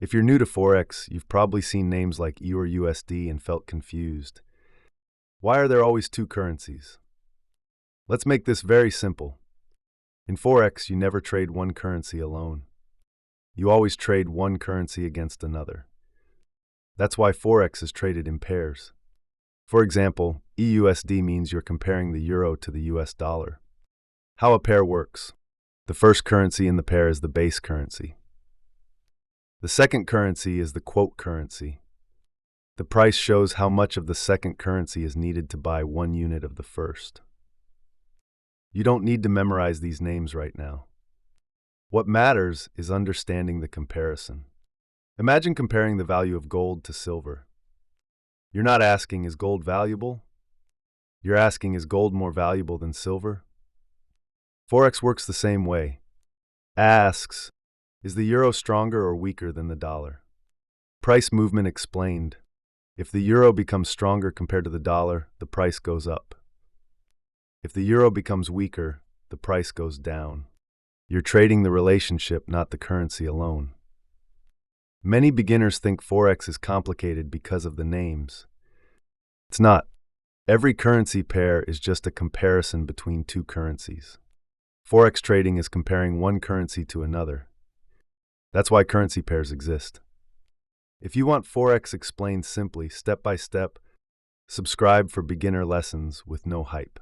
If you're new to Forex, you've probably seen names like EUR USD and felt confused. Why are there always two currencies? Let's make this very simple. In Forex, you never trade one currency alone. You always trade one currency against another. That's why Forex is traded in pairs. For example, EUSD means you're comparing the euro to the US dollar. How a pair works. The first currency in the pair is the base currency. The second currency is the quote currency. The price shows how much of the second currency is needed to buy 1 unit of the first. You don't need to memorize these names right now. What matters is understanding the comparison. Imagine comparing the value of gold to silver. You're not asking, is gold valuable? You're asking, is gold more valuable than silver? Forex works the same way. Asks, is the euro stronger or weaker than the dollar? Price movement explained. If the euro becomes stronger compared to the dollar, the price goes up. If the euro becomes weaker, the price goes down. You're trading the relationship, not the currency alone. Many beginners think Forex is complicated because of the names. It's not. Every currency pair is just a comparison between two currencies. Forex trading is comparing one currency to another. That's why currency pairs exist. If you want Forex explained simply, step by step, subscribe for beginner lessons with no hype.